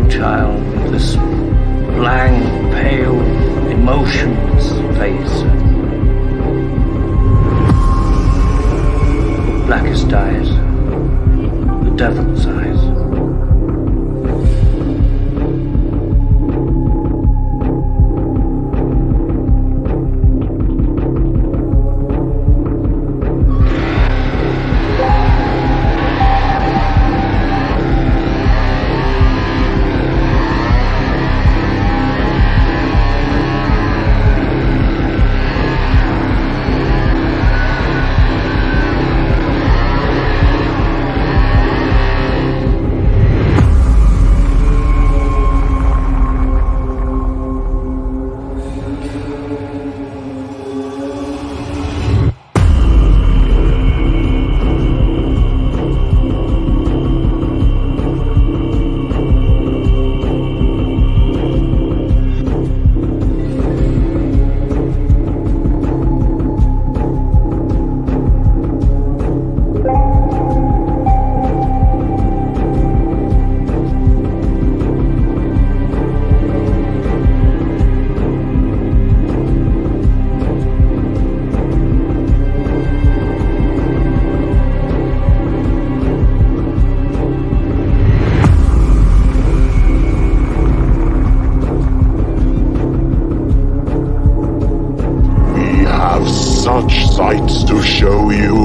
small child with this blank, pale, emotionless face. Blackest eyes, the devil's eyes. Such sights to show you.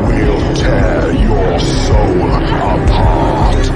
We'll tear your soul apart.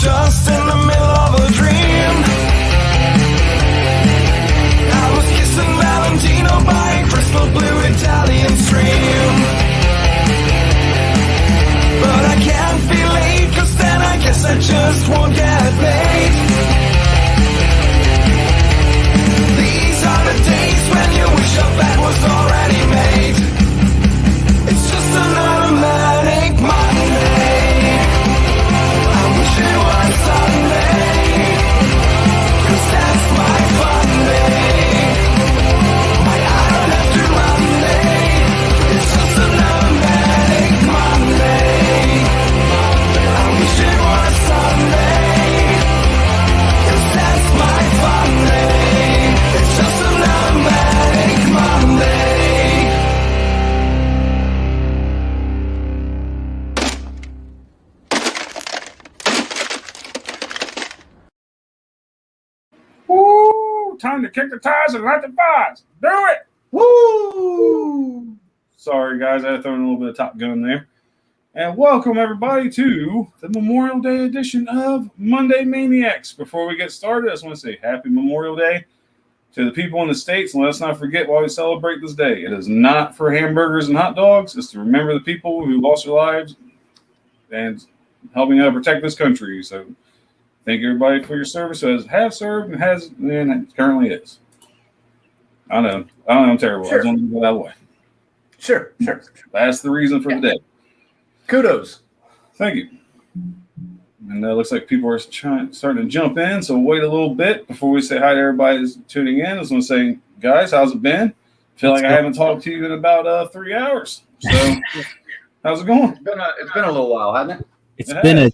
Just in the middle of a dream. I was kissing Valentino by a crystal blue Italian stream. But I can't be late, 'cause then I guess I just won't get paid. These are the days when you wish your bed was already made. It's just another manic Monday. It was Sunday, 'cause that's my fun day. I don't have to Monday. It's just another manic Monday. I wish it was Sunday, 'cause that's my fun day. It's just another manic Monday. Time to kick the tires and light the fires. Do it! Woo! Sorry, guys. I had to throw in a little bit of Top Gun there. And welcome, everybody, to the Memorial Day edition of Monday Maniacs. Before we get started, I just want to say Happy Memorial Day to the people in the States. And let us not forget why we celebrate this day. It is not for hamburgers and hot dogs. It's to remember the people who lost their lives and helping protect this country. So thank everybody for your service who have served and currently is. I know I'm terrible. Sure. I just want to get that away. Sure. That's the reason for the day. Kudos. Thank you. And it looks like people are starting to jump in, so we'll wait a little bit before we say hi to everybody who's tuning in. I just want to say, guys, how's it been? Feel like I haven't talked to you in about 3 hours. So how's it going? It's been a little while, hasn't it? It's been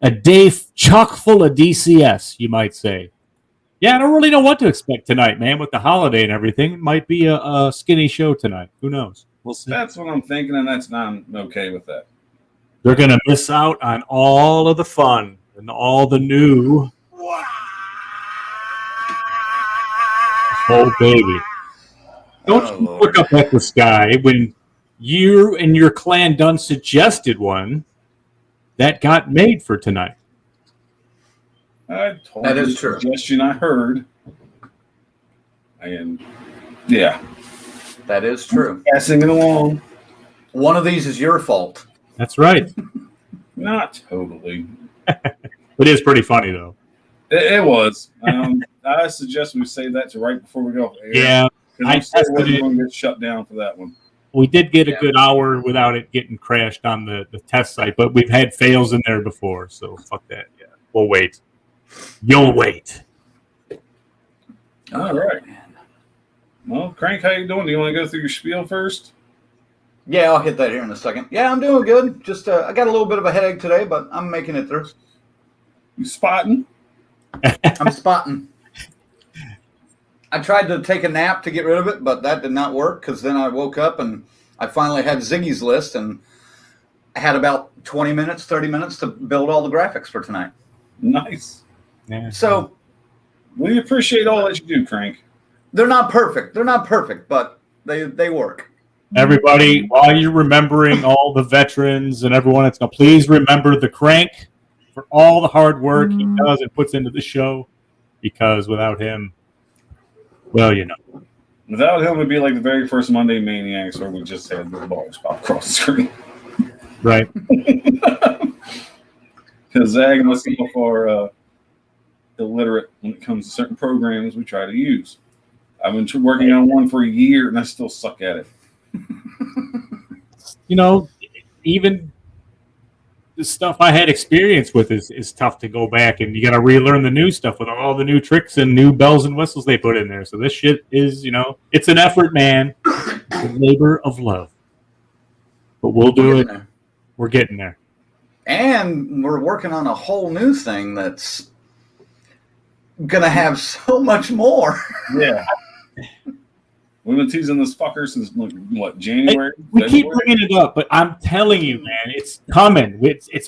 A day chock full of DCS, you might say. Yeah, I don't really know what to expect tonight, man, with the holiday and everything. It might be a skinny show tonight. Who knows? We'll see. That's what I'm thinking, and I'm okay with that. They're going to miss out on all of the fun and all the new. Oh, baby. Don't you look up at the sky when you and your clan done suggested one that got made for tonight. I told That you is the true. suggestion I heard. And yeah, That is true. passing it along. One of these is your fault. That's right. Not totally. It is pretty funny, though. It was. I suggest we say that to right before we go off air. Yeah, I because I'm tested it. going to get shut down for that one. We did get a good hour without it getting crashed on the test site, but we've had fails in there before, so fuck that. Yeah, we'll wait. You'll wait. All right. Well, Crank, how you doing? Do you want to go through your spiel first? Yeah, I'll hit that here in a second. Yeah, I'm doing good. Just I got a little bit of a headache today, but I'm making it through. You spotting? I'm spotting. I tried to take a nap to get rid of it, but that did not work because then I woke up and I finally had Ziggy's list and I had about 20 minutes, 30 minutes to build all the graphics for tonight. Nice. Yeah. So We appreciate all that you do, Crank. they're not perfect. They're not perfect, but they work. Everybody, while you're remembering all the veterans and everyone that's going to please remember the Crank for all the hard work he does and puts into the show, because without him, well, you know. Without him, it'd be like the very first Monday Maniacs where we just had the balls pop across the screen. Right. Because Zag and myself are illiterate when it comes to certain programs we try to use. I've been working on one for a year and I still suck at it. You know, even the stuff I had experience with is tough to go back, and you got to relearn the new stuff with all the new tricks and new bells and whistles they put in there. So this shit is, it's an effort, man. It's a labor of love. But we'll do it. We're getting there. And we're working on a whole new thing that's going to have so much more. Yeah. We've been teasing this fucker since, January? We keep bringing it up, but I'm telling you, man, it's coming.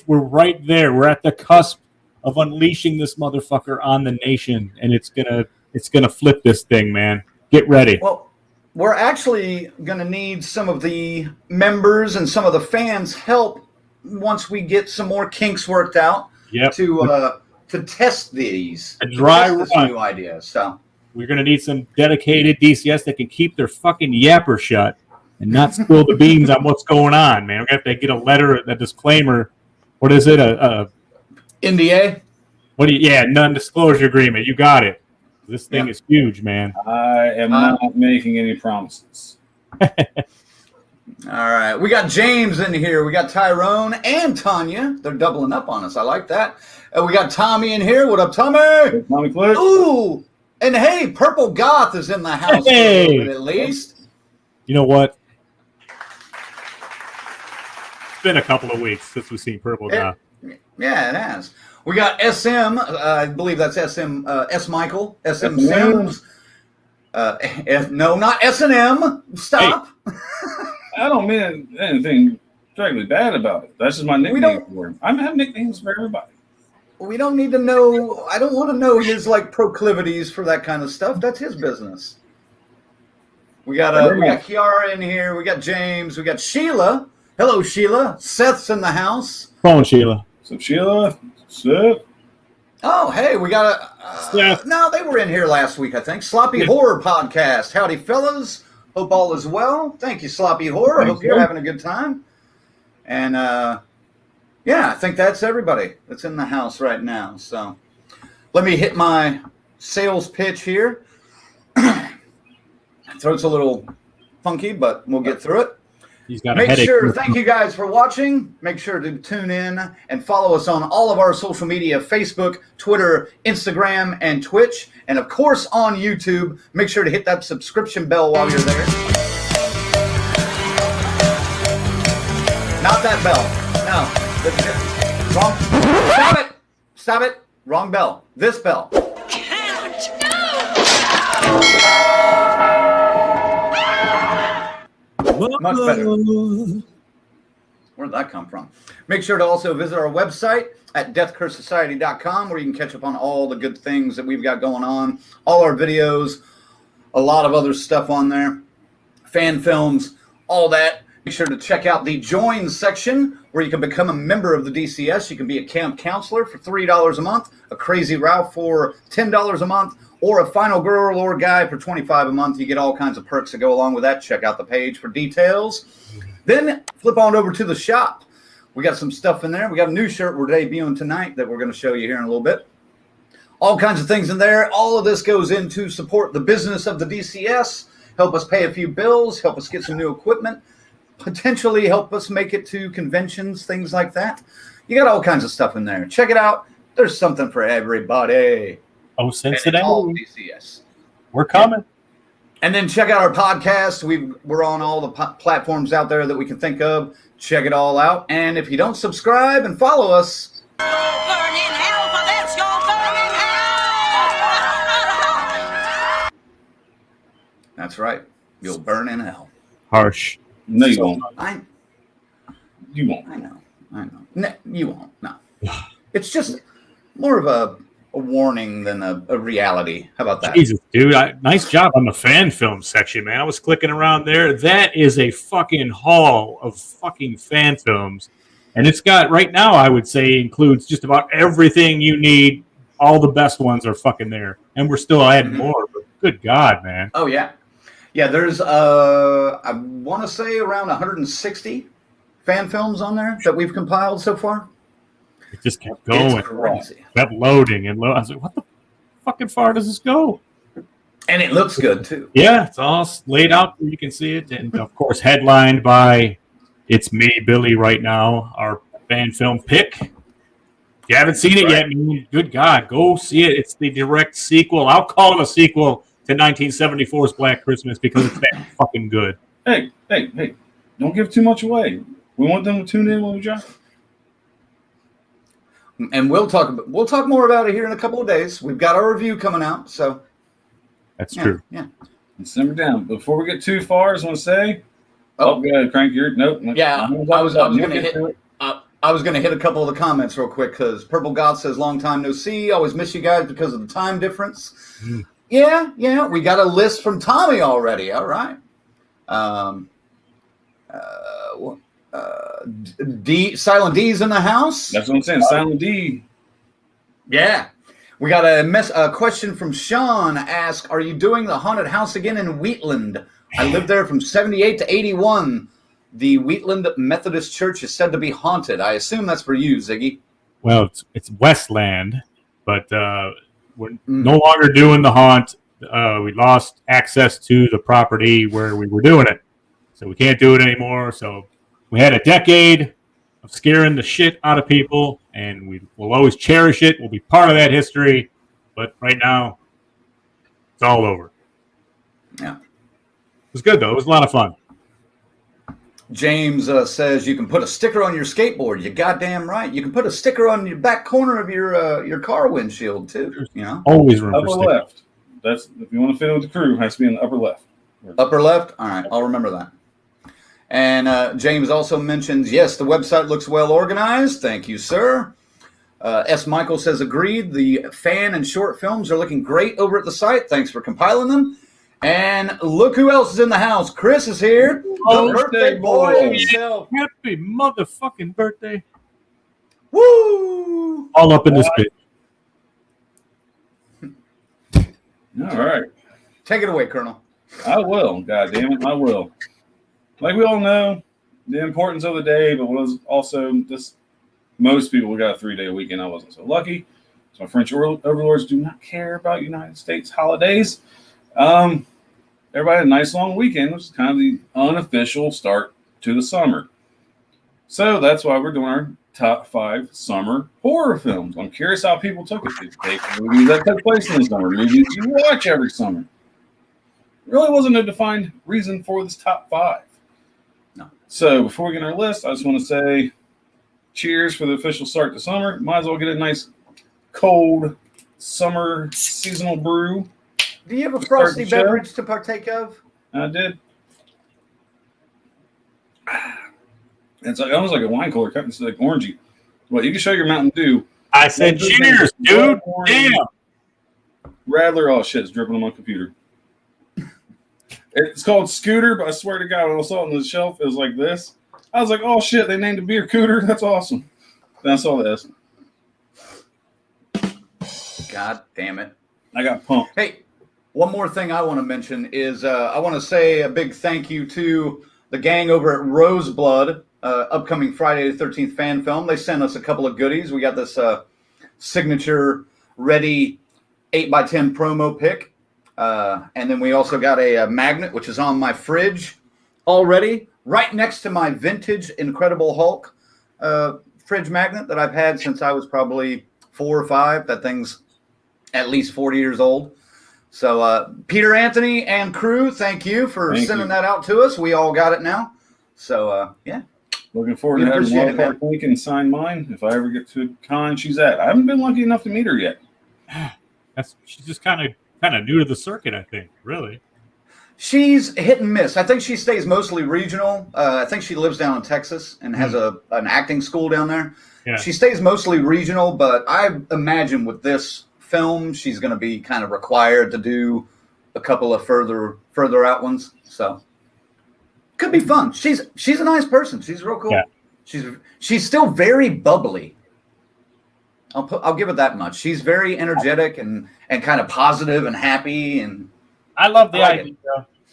We're right there. We're at the cusp of unleashing this motherfucker on the nation, and it's gonna flip this thing, man. Get ready. Well, we're actually going to need some of the members and some of the fans' help once we get some more kinks worked out. Yep. To test these. A dry test this run. new idea. So We're going to need some dedicated DCS that can keep their fucking yapper shut and not spill the beans on what's going on, man. We're going to have to get a letter, a disclaimer. What is it? NDA? Non-disclosure agreement. You got it. This thing is huge, man. I am not making any promises. All right. We got James in here. We got Tyrone and Tanya. They're doubling up on us. I like that. We got Tommy in here. What up, Tommy? Hey, Tommy Click. Ooh. And hey, Purple Goth is in the house for a little bit at least. You know what? It's been a couple of weeks since we've seen Purple Goth. Yeah, it has. We got SM. I believe that's SM. S. Michael. SM Sims. No, not S&M. Stop. Hey, I don't mean anything directly bad about it. That's just my nickname for him. I have nicknames for everybody. We don't need to know. I don't want to know his proclivities for that kind of stuff. That's his business. We got Kiara in here. We got James. We got Sheila. Hello, Sheila. Seth's in the house. Phone, Sheila. So Sheila, Seth. Oh, hey, we got Seth. No, they were in here last week, I think. Sloppy Horror Podcast. Howdy, fellas. Hope all is well. Thank you, Sloppy Horror. I hope you're having a good time. And yeah, I think that's everybody that's in the house right now. So let me hit my sales pitch here. Throat's a little funky, but we'll get through it. He's got a headache. Thank you guys for watching. Make sure to tune in and follow us on all of our social media, Facebook, Twitter, Instagram, and Twitch. And of course on YouTube. Make sure to hit that subscription bell while you're there. Not that bell. No. Wrong. Stop it. Stop it. Wrong bell. This bell. Much better. Where did that come from? Make sure to also visit our website at deathcursesociety.com, where you can catch up on all the good things that we've got going on, all our videos, a lot of other stuff on there, fan films, all that. Make sure to check out the join section, where you can become a member of the DCS. You can be a camp counselor for $3 a month, a crazy Ralph for $10 a month, or a final girl or guy for $25 a month. You get all kinds of perks that go along with that. Check out the page for details. Then flip on over to the shop. We got some stuff in there. We got a new shirt we're debuting tonight that we're going to show you here in a little bit. All kinds of things in there. All of this goes in to support the business of the DCS, help us pay a few bills, help us get some new equipment, potentially help us make it to conventions, things like that. You got all kinds of stuff in there. Check it out. There's something for everybody. Oh, Cincinnati. All DCS. We're coming. And then check out our podcast. We're on all the platforms out there that we can think of. Check it all out. And if you don't subscribe and follow us, You'll burn in hell for this. You'll burn in hell. that's right. You'll burn in hell. Harsh. No, you won't. You won't. I know. No, you won't. No. It's just more of a warning than a reality. How about that? Jesus, dude. Nice job on the fan film section, man. I was clicking around there. That is a fucking haul of fucking fan films. And it's got, right now, I would say, includes just about everything you need. All the best ones are fucking there. And we're still adding more. But good God, man. Oh, yeah. Yeah, there's, I want to say around 160 fan films on there that we've compiled so far. It just kept going. It's crazy. Kept loading and loading. I was like, what the fucking far does this go? And it looks good, too. Yeah, it's all laid out where you can see it. And, of course, headlined by It's Me, Billy, right now, our fan film pick. If you haven't seen it yet, man, good God, go see it. It's the direct sequel. I'll call it a sequel to 1974's Black Christmas because it's that fucking good. Hey, don't give too much away. We want them to tune in when we drop. And we'll talk more about it here in a couple of days. We've got our review coming out, so That's true. Yeah. And simmer down. Before we get too far, I just want to say, go ahead, crank your nope. Yeah, I was going to hit. I was going to hit a couple of the comments real quick because Purple God says, "Long time no see. Always miss you guys because of the time difference." Yeah. We got a list from Tommy already. All right. Silent D's in the house. That's what I'm saying. Silent D. Yeah. We got a question from Sean. Ask, are you doing the haunted house again in Wheatland? I lived there from 78 to 81. The Wheatland Methodist Church is said to be haunted. I assume that's for you, Ziggy. Well, it's Westland, but we're no longer doing the haunt. We lost access to the property where we were doing it, so we can't do it anymore. So we had a decade of scaring the shit out of people, and we will always cherish it. We'll be part of that history, but right now, it's all over. Yeah. It was good, though. It was a lot of fun. James says you can put a sticker on your skateboard. You goddamn right. You can put a sticker on your back corner of your car windshield, too. You know? Always room Upper for stickers. left. That's if you want to fit in with the crew, it has to be in the upper left. Upper left? All right, I'll remember that. And James also mentions, yes, the website looks well organized. Thank you, sir. S. Michael says, agreed. The fan and short films are looking great over at the site. Thanks for compiling them. And look who else is in the house. Chris is here. Oh, the birthday boy boy. himself. Happy motherfucking birthday. Woo! All up in this bitch. All right. Take it away, Colonel. I will. God damn it, I will. Like we all know, the importance of the day, but was also just most people got a 3-day weekend. I wasn't so lucky. So my French overlords do not care about United States holidays. Everybody had a nice long weekend, which is kind of the unofficial start to the summer. So that's why we're doing our top 5 summer horror films. I'm curious how people took it. Did they take movies that took place in the summer, movies you watch every summer? Really wasn't a defined reason for this top 5. No. So before we get on our list, I just want to say cheers for the official start to summer. Might as well get a nice cold summer seasonal brew. Do you have a frosty Start the show. beverage to partake of? I did. It's like almost like a wine cooler, it's like orangey. Well, you can show your Mountain Dew. I said, cheers, dude. Damn. Rattler, oh shit, it's dripping on my computer. It's called Scooter, but I swear to God, when I saw it on the shelf, it was like this. I was like, oh shit, they named the beer Cooter. That's awesome. Then I saw this. God damn it. I got pumped. Hey, one more thing I want to mention is I want to say a big thank you to the gang over at Roseblood, upcoming Friday the 13th fan film. They sent us a couple of goodies. We got this signature ready 8x10 promo pic. And then we also got a magnet, which is on my fridge already, right next to my vintage Incredible Hulk fridge magnet that I've had since I was probably 4 or 5. That thing's at least 40 years old. So Peter Anthony and crew, thank you for sending that out to us. We all got it now. So, yeah. Looking forward to having Wild Park Lincoln sign mine if I ever get to a con she's at. I haven't been lucky enough to meet her yet. She's just kind of new to the circuit, I think, really. She's hit and miss. I think she stays mostly regional. I think she lives down in Texas and has an acting school down there. Yeah. She stays mostly regional, but I imagine with this film, she's going to be kind of required to do a couple of further out ones. So could be fun. She's a nice person. She's real cool. Yeah. She's still very bubbly. I'll give it that much. She's very energetic and kind of positive and happy, and I love the idea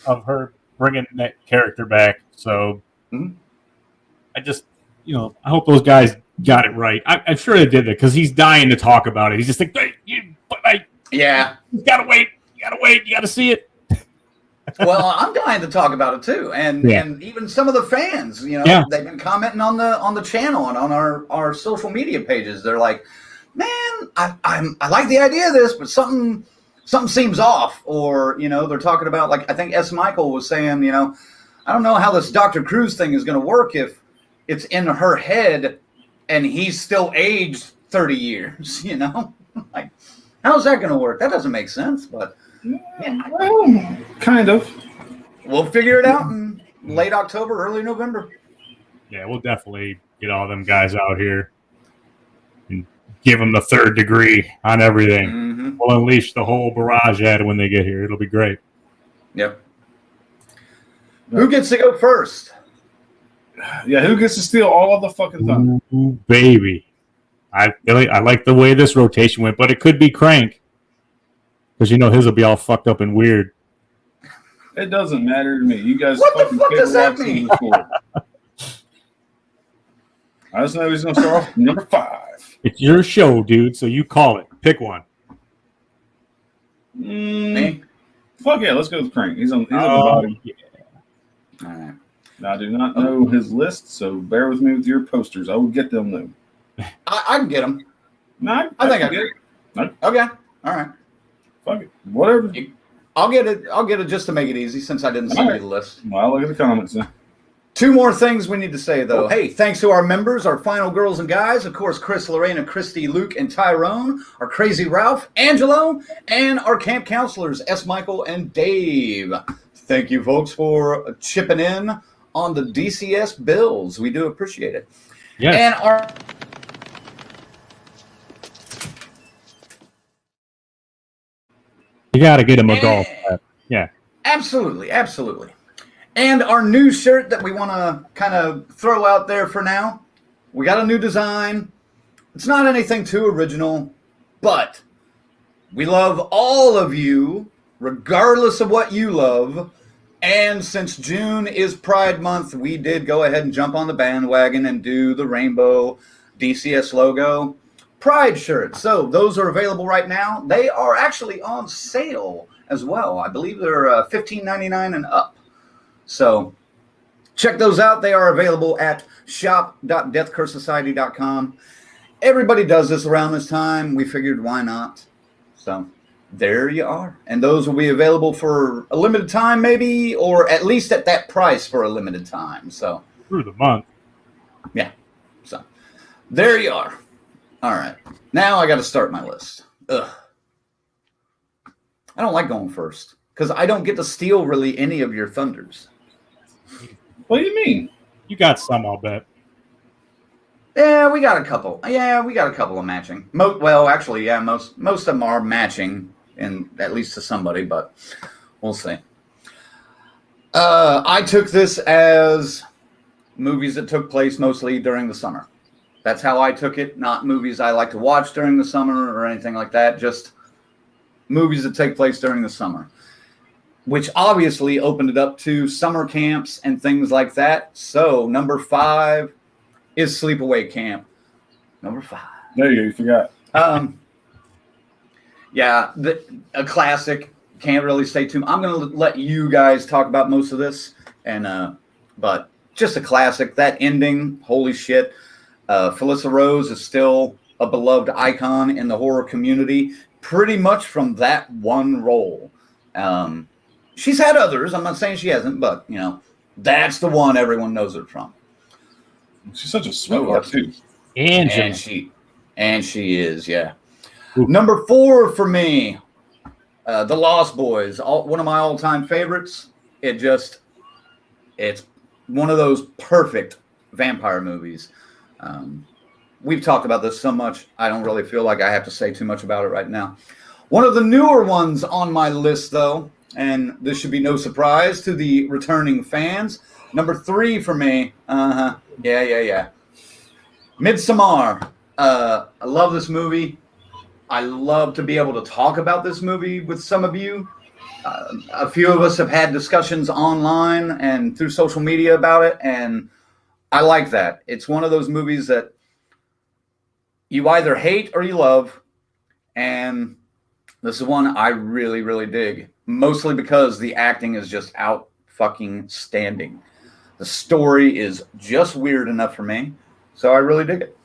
of her bringing that character back. So I just, I hope those guys got it right. I'm sure they did that because he's dying to talk about it. He's just like, you gotta wait. You gotta see it. Well, I'm dying to talk about it too, and even some of the fans, they've been commenting on the channel and on our social media pages. They're like, man, I like the idea of this, but something seems off. Or, they're talking about, like, I think S. Michael was saying, I don't know how this Dr. Cruz thing is going to work if it's in her head and he's still aged 30 years, Like, how's that going to work? That doesn't make sense, but well, kind of. We'll figure it out in late October, early November. Yeah, we'll definitely get all them guys out here and give them the third degree on everything. Mm-hmm. We'll unleash the whole barrage ad when they get here. It'll be great. Yep. Who gets to go first? Yeah, who gets to steal all of the fucking thunder? Ooh, baby. I like the way this rotation went, but it could be Crank. Because his will be all fucked up and weird. It doesn't matter to me. You guys what the fuck does that mean? I just know he's going to start off with number 5. It's your show, dude, so you call it. Pick one. Fuck yeah, let's go with Crank. He's on the bottom. Yeah. All right. I do not know his list, so bear with me with your posters. I will get them, though. I can get them. No, I think I get it. No. Okay. All right. Fuck it. Whatever. I'll get it just to make it easy since I didn't send you the list. Well, I'll look at the comments then. 2 more things we need to say, though. Hey, thanks to our members, our final girls and guys, of course, Chris, Lorena, Christy, Luke, and Tyrone, our crazy Ralph, Angelo, and our camp counselors, S. Michael and Dave. Thank you, folks, for chipping in on the DCS bills. We do appreciate it. Yes. And our... You got to get him a golf clap. Yeah. Absolutely. And our new shirt that we want to kind of throw out there for now. We got a new design. It's not anything too original, but we love all of you, regardless of what you love. And since June is Pride Month, we did go ahead and jump on the bandwagon and do the rainbow DCS logo Pride shirts. So those are available right now. They are actually on sale as well. I believe they're $15.99 and up. So check those out. They are available at shop.deathcursesociety.com. Everybody does this around this time. We figured, why not? So there you are. And those will be available for a limited time, maybe, or at least at that price for a limited time. So through the month. Yeah. So there you are. All right. Now I got to start my list. Ugh. I don't like going first because I don't get to steal really any of your thunders. What do you mean? You got some, I'll bet. Yeah, we got a couple. Yeah, we got a couple of matching. Well, actually, yeah, most of them are matching, in at least to somebody, but we'll see. I took this as movies that took place mostly during the summer. That's how I took it. Not movies I like to watch during the summer or anything like that. Just movies that take place during the summer, which obviously opened it up to summer camps and things like that. So number 5 is Sleepaway Camp. Number 5. There you go. You forgot. Yeah, a classic. Can't really say too much. I'm going to let you guys talk about most of this, and but just a classic. That ending, holy shit. Felissa Rose is still a beloved icon in the horror community, pretty much from that one role. She's had others. I'm not saying she hasn't, but you know, that's the one everyone knows her from. She's such a sweetheart too. And she is, yeah. Number 4 for me, The Lost Boys, one of my all-time favorites. It's one of those perfect vampire movies. We've talked about this so much, I don't really feel like I have to say too much about it right now. One of the newer ones on my list, though, and this should be no surprise to the returning fans. Number 3 for me, yeah. Midsommar. I love this movie. I love to be able to talk about this movie with some of you. A few of us have had discussions online and through social media about it, and I like that. It's one of those movies that you either hate or you love, and this is one I really, really dig, mostly because the acting is just out fucking standing. The story is just weird enough for me, so I really dig it.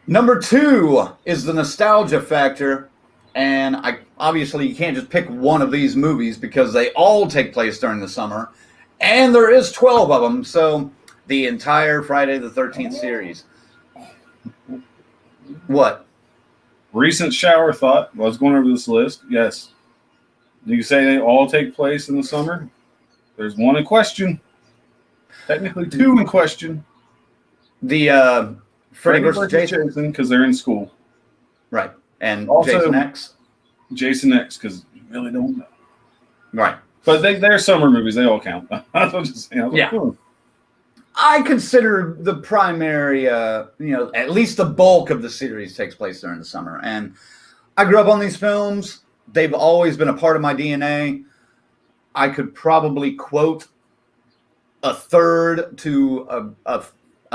Number 2 is the nostalgia factor, and obviously you can't just pick one of these movies because they all take place during the summer, and there is 12 of them, so the entire Friday the 13th series. What? Recent shower thought. I was going over this list. Yes. You say they all take place in the summer? There's one in question. Technically 2 in question. The Freddy versus Jason, because they're in school. Right. And Also, Jason X. Jason X, because you really don't know. Right. But they're summer movies. They all count. That's what I'm just saying. Yeah. I consider the primary, at least the bulk of the series takes place during the summer. And I grew up on these films. They've always been a part of my DNA. I could probably quote a third to a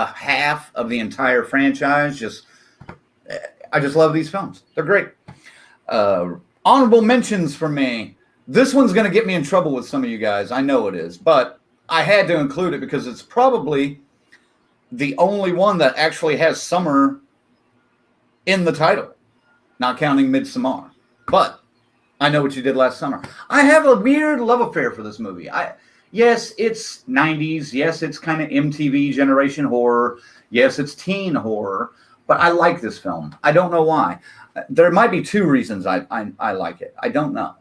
half of the entire franchise. I just love these films. They're great. Honorable mentions for me. This one's going to get me in trouble with some of you guys. I know it is, but I had to include it because it's probably the only one that actually has summer in the title, not counting Midsommar. But I Know What You Did Last Summer. I have a weird love affair for this movie. Yes, it's 90s. Yes, it's kind of MTV generation horror. Yes, it's teen horror. But I like this film. I don't know why. There might be 2 reasons I like it. I don't know.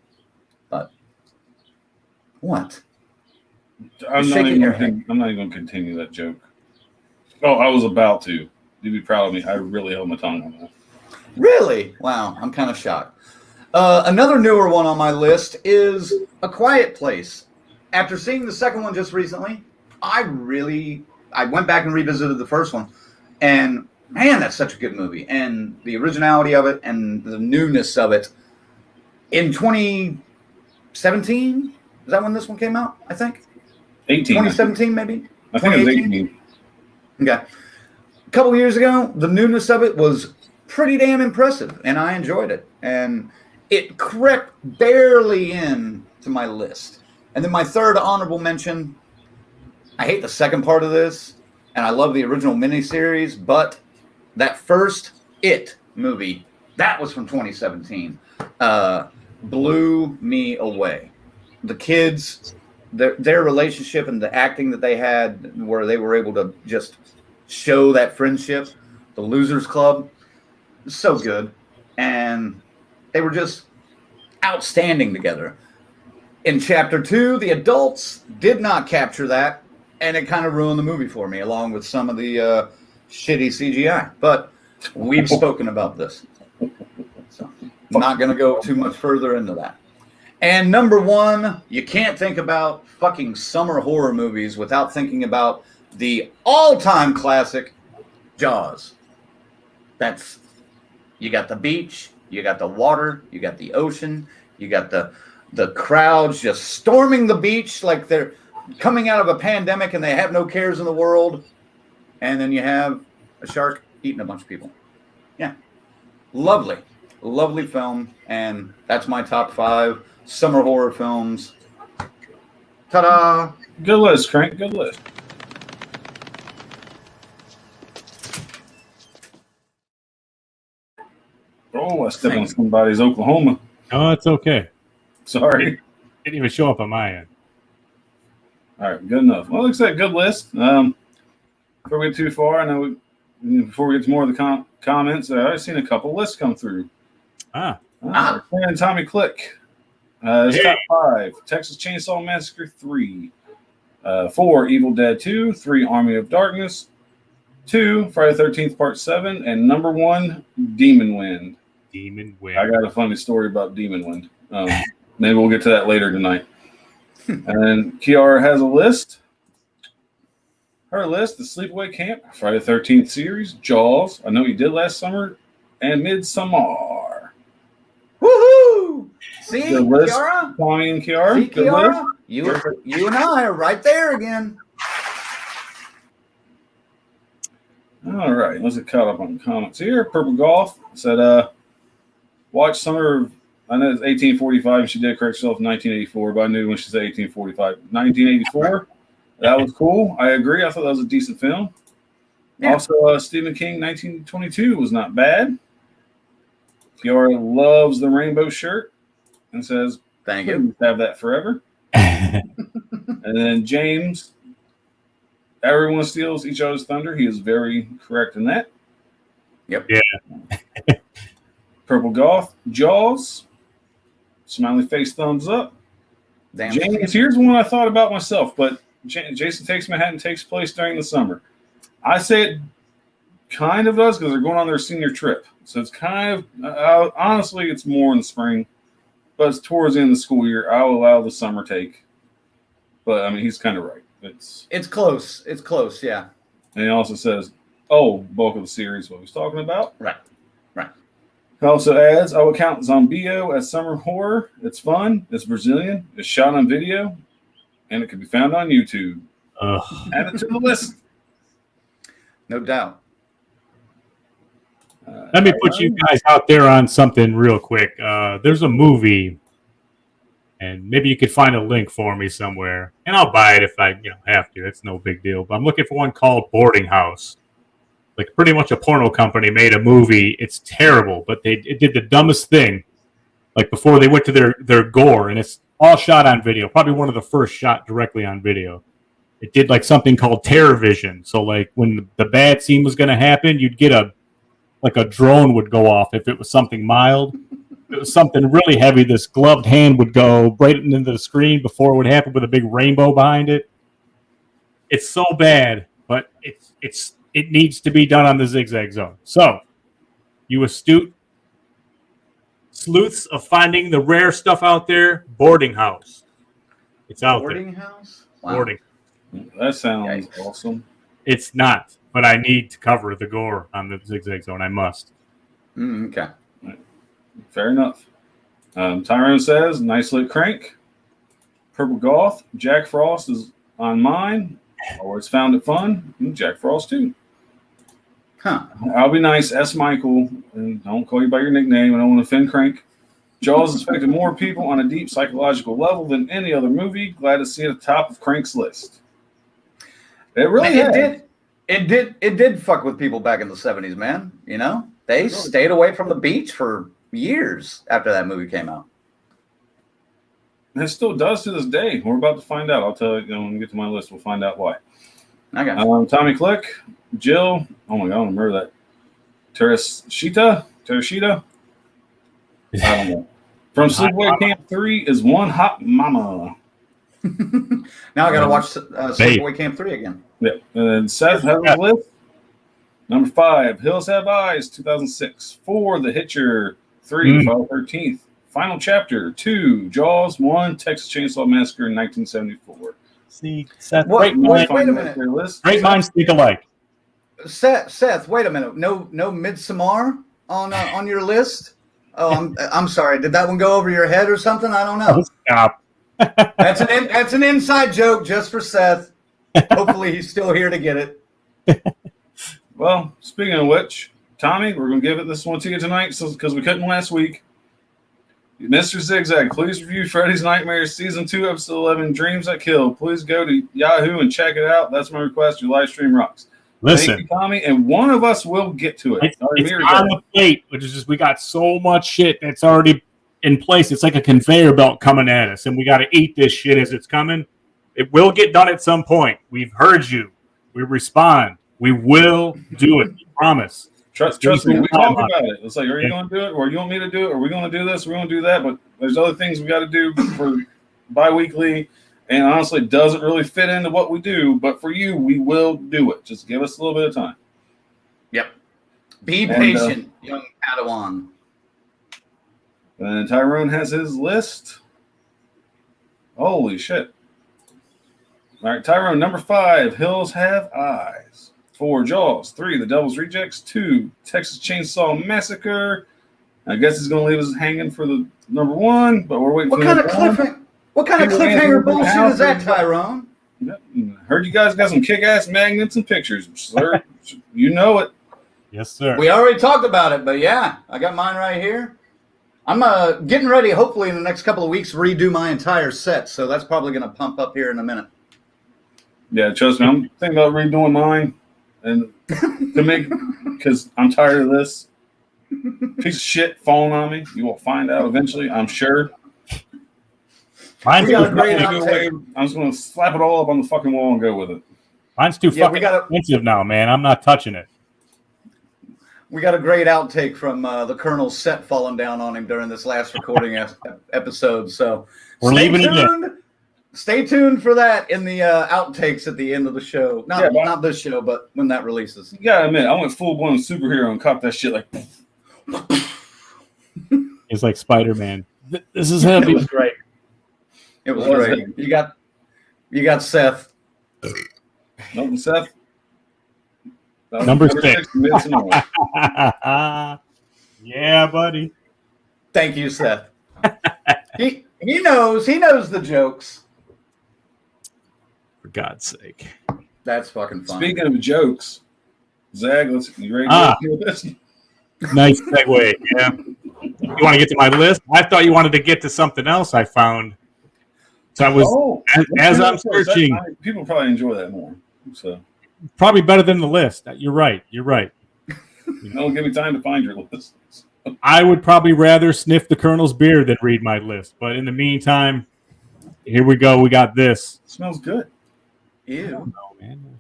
But what? I'm not even going to continue that joke. Oh, I was about to. You'd be proud of me. I really held my tongue on that. Really? Wow, I'm kind of shocked. Another newer one on my list is A Quiet Place. After seeing the second one just recently, I went back and revisited the first one, and man, that's such a good movie. And the originality of it and the newness of it. In 2017, is that when this one came out, I think? 18. 2017, maybe? I think it was 18. Okay. A couple of years ago, the newness of it was pretty damn impressive, and I enjoyed it. And it crept barely in to my list. And then my third honorable mention, I hate the second part of this, and I love the original miniseries, but that first It movie, that was from 2017, blew me away. The kids, their relationship and the acting that they had, where they were able to just show that friendship, the Losers Club, so good, and they were just outstanding together. In chapter 2, the adults did not capture that, and it kind of ruined the movie for me, along with some of the shitty CGI. But we've spoken about this, so I'm not going to go too much further into that. And number 1, you can't think about fucking summer horror movies without thinking about the all-time classic, Jaws. That's, you got the beach, you got the water, you got the ocean, you got the crowds just storming the beach like they're coming out of a pandemic and they have no cares in the world. And then you have a shark eating a bunch of people. Yeah. Lovely. Lovely film. And that's my top 5 summer horror films. Ta-da! Good list, Crank. Good list. Oh, I stepped on somebody's Oklahoma. Oh, it's okay. Sorry. Didn't even show up on my end. All right, good enough. Well, looks like a good list. Before we get too far, I know before we get to more of the comments, I've seen a couple lists come through. And Tommy Click. Top 5: Texas Chainsaw Massacre 3, 4 Evil Dead 2, 3 Army of Darkness, 2 Friday the 13th Part 7, and number 1 Demon Wind. Demon Wind. I got a funny story about Demon Wind. Maybe we'll get to that later tonight. And Kiara has a list. Her list: The Sleepaway Camp, Friday the 13th series, Jaws, I Know You Did Last Summer, and Midsommar. Woohoo! See, Good list, Kiara? Tommy and Kiara. See, Good Kiara? list. You and I are right there again. All right, let's get caught up on the comments here. Purple Golf said, watch Summer of, I know it's 1845, and she did correct herself 1984, but I knew when she said 1845. 1984, that was cool. I agree. I thought that was a decent film. Yeah. Also, Stephen King, 1922 was not bad. Kiara loves the rainbow shirt and says, thank you. Have that forever. And then James, everyone steals each other's thunder. He is very correct in that. Yep. Yeah. Purple Goth, Jaws, smiley face, thumbs up. Damn. James, here's one I thought about myself, but Jason Takes Manhattan takes place during the summer. I say it kind of does because they're going on their senior trip. So it's kind of, honestly, it's more in the spring, but it's towards the end of the school year. I'll allow the summer take. But, I mean, he's kind of right. It's close. It's close, yeah. And he also says, bulk of the series, what he's talking about. Right. He also adds, I would count Zombio as summer horror. It's fun. It's Brazilian. It's shot on video. And it can be found on YouTube. Add it to the list. No doubt. Let me put you guys out there on something real quick. There's a movie, and maybe you could find a link for me somewhere, and I'll buy it if I have to. It's no big deal. But I'm looking for one called Boarding House. Like pretty much a porno company made a movie. It's terrible, but it did the dumbest thing. Like before they went to their gore, and it's all shot on video. Probably one of the first shot directly on video. It did like something called Terror Vision. So like when the bad scene was going to happen, you'd get a drone would go off if it was something mild. If it was something really heavy, this gloved hand would go right into the screen before it would happen with a big rainbow behind it. It's so bad, but it needs to be done on the Zigzag Zone. So, you astute sleuths of finding the rare stuff out there, Boarding House. It's out Boarding there. House? Wow. Boarding. That sounds awesome. It's not, but I need to cover the gore on the Zigzag Zone. I must. Okay. Fair enough. Tyrone says, nice lit crank. Purple Goth, Jack Frost is on mine. Always found it fun. Jack Frost too. Huh. I'll be nice. S. Michael, and don't call you by your nickname. I don't want to offend Crank. Jaws has affected more people on a deep psychological level than any other movie. Glad to see it at the top of Crank's list. It really did. It did fuck with people back in the 70s, man. They stayed away from the beach for years after that movie came out. And it still does to this day. We're about to find out. I'll tell you when we get to my list. We'll find out why. Okay. Tommy Click, Jill. Oh my God, I don't remember that. Teresita. Terushita? I don't know. From Sleepaway Camp 3 is One Hot Mama. Now I got to watch Sleepaway Camp 3 again. Yep. And then Seth has a list. Number 5, Hills Have Eyes, 2006. 4, The Hitcher. 3, Friday the 13th. Final Chapter. 2, Jaws. 1, Texas Chainsaw Massacre, 1974. See, Seth, wait a minute. Great minds think alike. Seth, wait a minute. No Midsommar on your list? Oh, I'm sorry. Did that one go over your head or something? I don't know. Stop. That's an inside joke just for Seth. Hopefully he's still here to get it. Well, speaking of which, Tommy, we're going to give it this one to you tonight because we couldn't last week. Mr. Zigzag, please review Freddy's Nightmares Season 2, Episode 11, Dreams That Kill. Please go to Yahoo and check it out. That's my request. Your live stream rocks. Listen, thank you, Tommy, and one of us will get to it. It's on the plate, which is just we got so much shit that's already in place. It's like a conveyor belt coming at us, and we got to eat this shit as it's coming. It will get done at some point. We've heard you. We respond. We will do it. We promise. Trust me, we talk about it. It's like, are you going to do it, or you want me to do it? Are we going to do this? We're going to do that, but there's other things we got to do for bi-weekly, and honestly, it doesn't really fit into what we do, but for you, we will do it. Just give us a little bit of time. Yep. Be patient, young Padawan. And Tyrone has his list. Holy shit. All right, Tyrone, number 5, Hills Have Eyes. 4, Jaws. 3, The Devil's Rejects. 2, Texas Chainsaw Massacre. I guess he's going to leave us hanging for the number 1, but we're waiting for What kind of cliffhanger bullshit is that, Tyrone? Yep. Heard you guys got some kick-ass magnets and pictures, sir. You know it. Yes, sir. We already talked about it, but yeah, I got mine right here. I'm getting ready, hopefully in the next couple of weeks, redo my entire set, so that's probably going to pump up here in a minute. Yeah, trust me, I'm thinking about redoing mine, and to make because I'm tired of this piece of shit falling on me. You will find out eventually, I'm sure. Mine's got a great I'm just going to slap it all up on the fucking wall and go with it. Mine's too fucking expensive now, man. I'm not touching it. We got a great outtake from the Colonel's set falling down on him during this last recording episode. So we're leaving it in. Stay tuned for that in the outtakes at the end of the show. Not this show, but when that releases. You gotta admit, I went full-blown superhero and caught that shit like... It's like Spider-Man. This is heavy. It was great. It was great. You got Seth. Nothing, Seth? Number 6. Yeah, buddy. Thank you, Seth. He knows the jokes. For God's sake. That's fucking fun. Speaking of jokes, Zag, you ready to do this? Nice segue. Yeah. You want to get to my list? I thought you wanted to get to something else I found. So I was as I'm searching. People probably enjoy that more. So probably better than the list. You're right. Don't give me time to find your list. I would probably rather sniff the Colonel's beer than read my list. But in the meantime, here we go. We got this. It smells good. Ew. I don't know, man.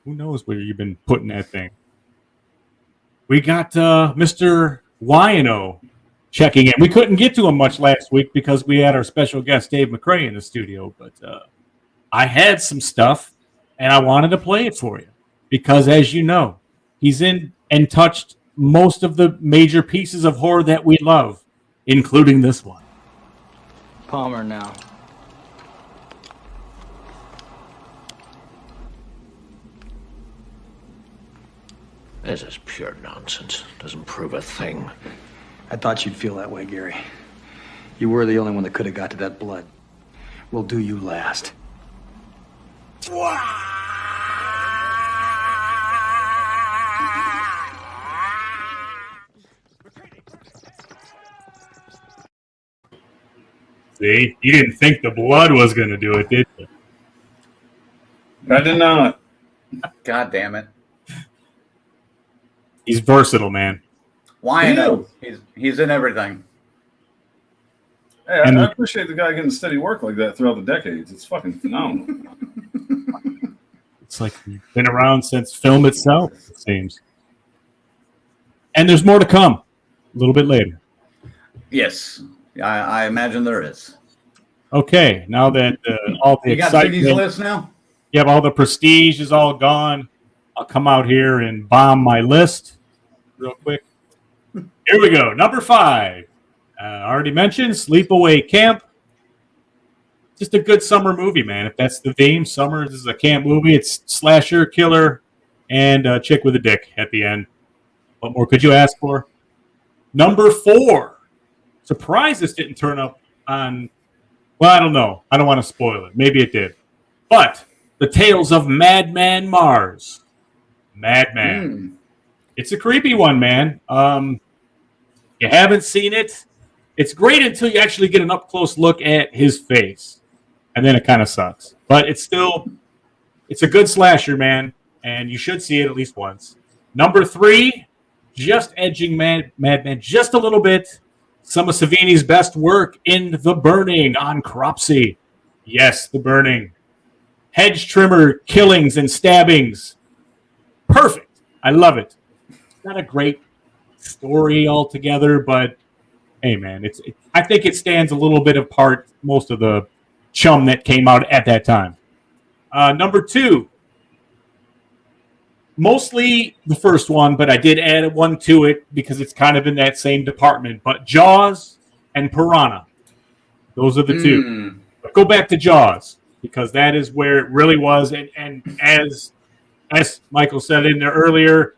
Who knows where you've been putting that thing? We got Mr. Wino checking in. We couldn't get to him much last week because we had our special guest, Dave McCrae, in the studio. But I had some stuff, and I wanted to play it for you because, as you know, he's in and touched most of the major pieces of horror that we love, including this one. Palmer now. This is pure nonsense. Doesn't prove a thing. I thought you'd feel that way, Gary. You were the only one that could have got to that blood. We'll do you last. See? You didn't think the blood was going to do it, did you? I did not. God damn it. He's versatile, man. Wino. He's in everything. Hey, I appreciate the guy getting steady work like that throughout the decades. It's fucking phenomenal. It's like he's been around since film itself, it seems. And there's more to come. a little bit later. Yes, I imagine there is. Okay, now that all the You got excitement, Ziggy's list now? yep, all the prestige is all gone. I'll come out here and bomb my list real quick. Here we go. Number 5. Already mentioned Sleepaway Camp. Just a good summer movie, man. If that's the theme, summer, this is a camp movie. It's slasher, killer, and a chick with a dick at the end. What more could you ask for? Number 4. Surprised this didn't turn up on, well, I don't know. I don't want to spoil it. Maybe it did. But The Tales of Madman Mars. Madman. It's a creepy one, man. You haven't seen it. It's great until you actually get an up-close look at his face. And then it kind of sucks. But it's a good slasher, man. And you should see it at least once. Number 3, just edging Madman just a little bit. Some of Savini's best work in The Burning on Cropsey. Yes, The Burning. Hedge trimmer killings and stabbings. Perfect. I love it. It's not a great story altogether, but hey, man, I think it stands a little bit apart most of the chum that came out at that time. Number 2, mostly the first one, but I did add one to it because it's kind of in that same department. But Jaws and Piranha, those are the two. But go back to Jaws because that is where it really was. And as Michael said in there earlier,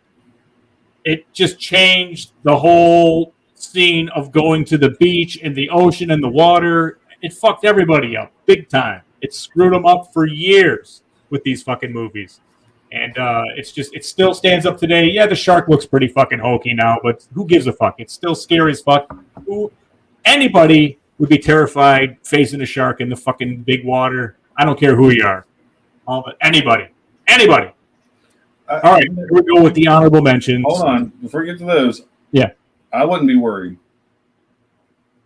it just changed the whole scene of going to the beach and the ocean and the water. It fucked everybody up big time. It screwed them up for years with these fucking movies. And it still stands up today. Yeah, the shark looks pretty fucking hokey now, but who gives a fuck? It's still scary as fuck. Anybody would be terrified facing a shark in the fucking big water. I don't care who you are. Anybody. All right, here we go with the honorable mentions. Hold on. Before you get to those, yeah, I wouldn't be worried.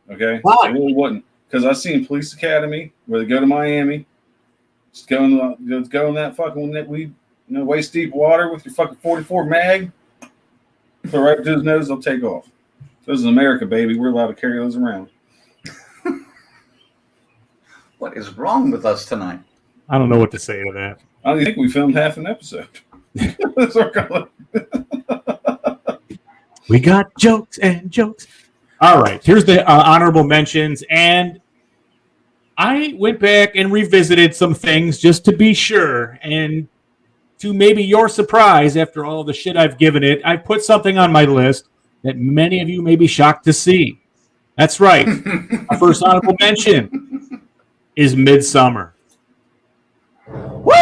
Okay? Why? I really wouldn't. Because I've seen Police Academy where they go to Miami, just go in that fucking waist deep water with your fucking 44 mag, put it right to his nose, they'll take off. This is America, baby. We're allowed to carry those around. What is wrong with us tonight? I don't know what to say to that. I don't think we filmed half an episode. That's our color. We got jokes and jokes. All right, here's the honorable mentions. And I went back and revisited some things just to be sure. And to maybe your surprise, after all the shit I've given it, I put something on my list that many of you may be shocked to see. That's right. Our first honorable mention is Midsummer. Woo!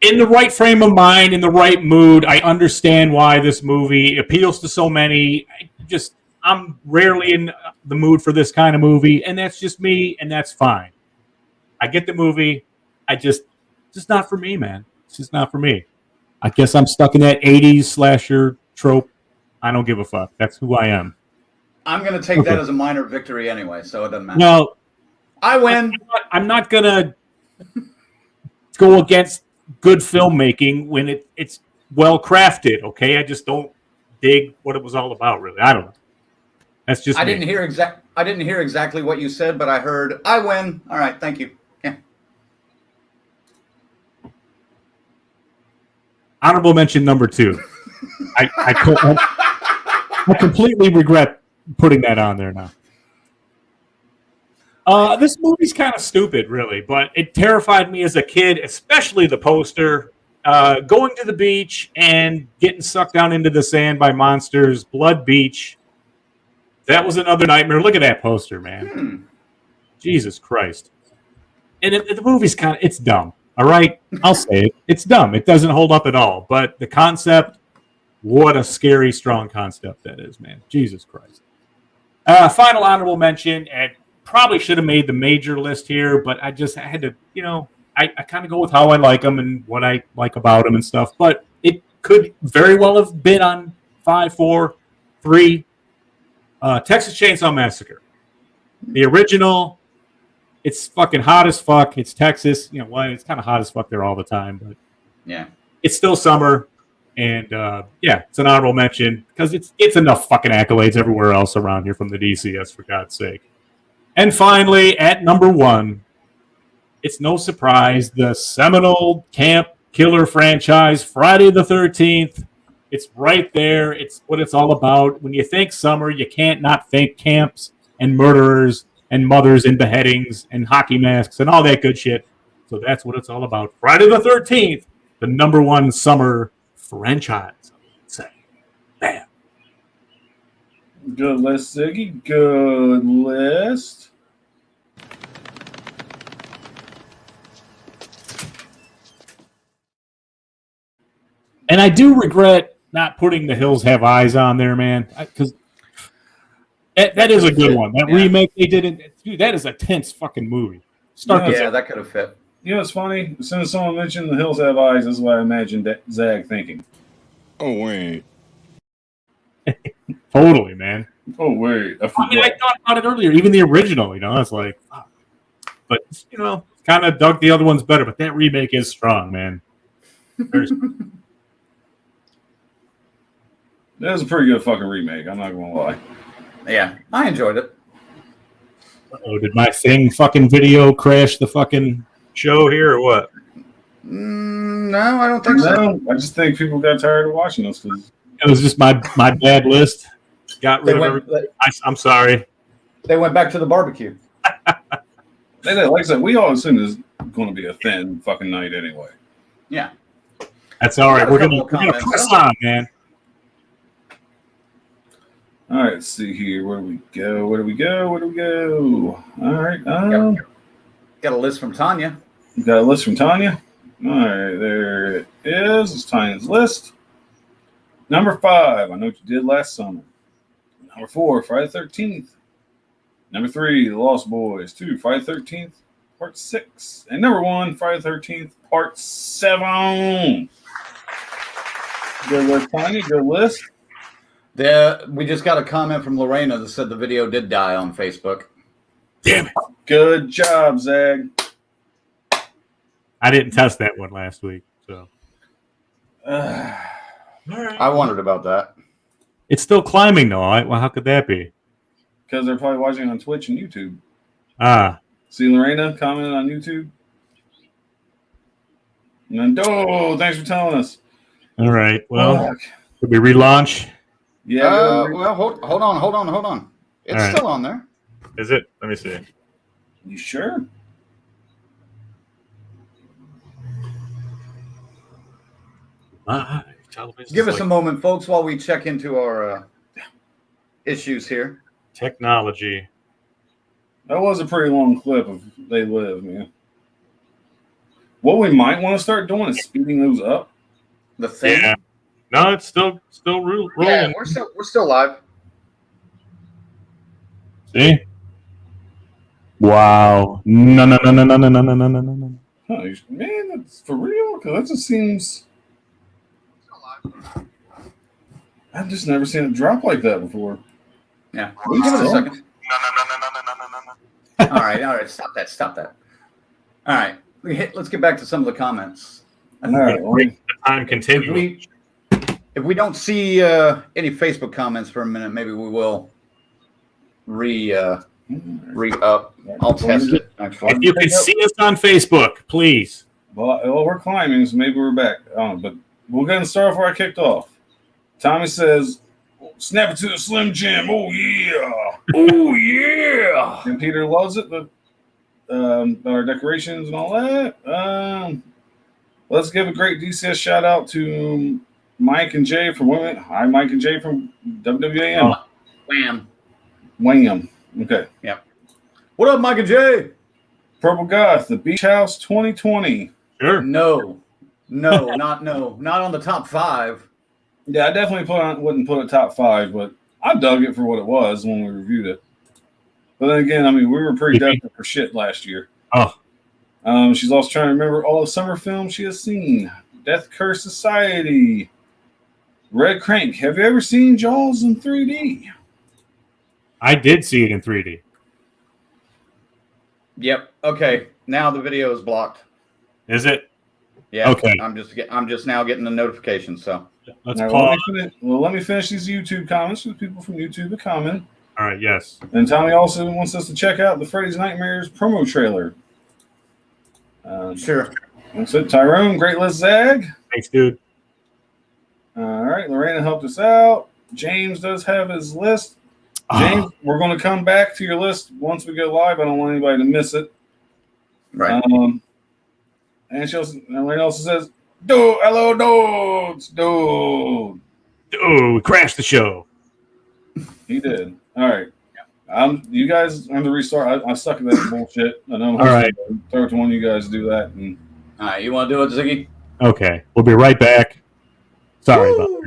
In the right frame of mind, in the right mood, I understand why this movie appeals to so many. I'm rarely in the mood for this kind of movie, and that's just me, and that's fine. I get the movie. Just not for me, man. It's just not for me. I guess I'm stuck in that 80s slasher trope. I don't give a fuck. That's who I am. I'm going to take that as a minor victory anyway, so it doesn't matter. No, I win. I'm not going to go against good filmmaking when it's well crafted, okay? I just don't dig what it was all about, really. I don't know. That's just I me. didn't hear exactly what you said, but I heard I win. All right, thank you. Yeah. Honorable mention number 2. I completely regret putting that on there now. This movie's kind of stupid, really, but it terrified me as a kid, especially the poster. Going to the beach and getting sucked down into the sand by monsters, Blood Beach. That was another nightmare. Look at that poster, man. Jesus Christ. And the movie's it's dumb, all right? I'll say it. It's dumb. It doesn't hold up at all. But the concept, what a scary, strong concept that is, man. Jesus Christ. Final honorable mention, and probably should have made the major list here, but I had to, I kind of go with how I like them and what I like about them and stuff. But it could very well have been on 5, 4, 3. Texas Chainsaw Massacre. The original, it's fucking hot as fuck. It's Texas. It's kind of hot as fuck there all the time. But Yeah. It's still summer, and yeah, it's an honorable mention because it's enough fucking accolades everywhere else around here from the DCS, for God's sake. And finally, at number 1, it's no surprise, the seminal camp killer franchise, Friday the 13th. It's right there. It's what it's all about. When you think summer, you can't not think camps and murderers and mothers and beheadings and hockey masks and all that good shit. So that's what it's all about. Friday the 13th, the number 1 summer franchise. Say, bam. Good list, Ziggy. Good list. And I do regret not putting The Hills Have Eyes on there, man, because that is a good one. That remake they did, dude, that is a tense fucking movie. That could have fit. You know what's funny? As soon as someone mentioned The Hills Have Eyes, that's what I imagined Zag thinking. Oh, wait. Totally, man. Oh, wait. I thought about it earlier, even the original, it's like, fuck. But, kind of dug the other ones better, but that remake is strong, man. Very strong. That was a pretty good fucking remake. I'm not going to lie. Yeah, I enjoyed it. Oh, did my thing fucking video crash the fucking show here or what? No, I don't think so. No, I just think people got tired of watching us because it was just my bad list. Got rid of everything. I'm sorry. They went back to the barbecue. Like I said, we all assume it's going to be a thin fucking night anyway. Yeah, that's all right. We're gonna press on, man. All right, let's see here. Where do we go? All right. Got a list from Tanya. You got a list from Tanya? All right, there it is. It's Tanya's list. Number 5, I know what you did last summer. Number 4, Friday the 13th. Number 3, The Lost Boys. 2, Friday the 13th, Part 6. And number 1, Friday the 13th, Part 7. Good list, Tanya. Good list. We just got a comment from Lorena that said the video did die on Facebook. Damn it. Good job, Zag. I didn't test that one last week, so. I wondered about that. It's still climbing, though. Well, how could that be? Because they're probably watching on Twitch and YouTube. See Lorena commented on YouTube? Nando, thanks for telling us. All right. Well, could we relaunch? Yeah. Well, hold on. It's still on there. Is it? Let me see. You sure? Give us a moment, folks, while we check into our issues here. Technology. That was a pretty long clip of They Live, man. What we might want to start doing is speeding those up. The thing. Yeah. No, it's still rolling. Yeah, we're still live. See? Wow. No. Huh, man, that's for real? Because that just seems... I've just never seen it drop like that before. Yeah. Give it a second. No. All right. Stop that. All right. Let's get back to some of the comments. All right. The time continues. If we don't see any Facebook comments for a minute, maybe we will re-up. I'll test it, actually. If you can see us on Facebook, please. Well, we're climbing, so maybe we're back. But we'll go and start off where I kicked off. Tommy says, snap it to the Slim Jim. Oh, yeah. Oh, yeah. And Peter loves it, but our decorations and all that. Let's give a great DCS shout out to Mike and Jay from Women. Hi, Mike and Jay from WWAM. Wham. Okay. Yep. What up, Mike and Jay? Purple Goth, the Beach House 2020. Sure. No. Not on the top 5. Yeah, I definitely wouldn't put it top 5, but I dug it for what it was when we reviewed it. But then again, I mean, we were pretty desperate for shit last year. Oh. She's also trying to remember all the summer films she has seen. Death Curse Society. Red Crank. Have you ever seen Jaws in 3D? I did see it in 3D. Yep. Okay. Now the video is blocked. Is it? Yeah. Okay. I'm just now getting the notification. So Let's All right, pause. let me finish these YouTube comments with people from YouTube to comment. All right. Yes. And Tommy also wants us to check out the Freddy's Nightmares promo trailer. sure. That's it. Tyrone, great list, Zag. Thanks, dude. All right, Lorena helped us out. James does have his list. James, we're going to come back to your list once we go live. I don't want anybody to miss it. Right. And Lorena also says, "Dude, hello, dudes, dude." Oh, we crashed the show. He did. All right. You guys have to restart. I suck at that bullshit. I know. All right. Throw it to one of you guys to do that. And All right. You want to do it, Ziggy? Okay. We'll be right back. Sorry about that.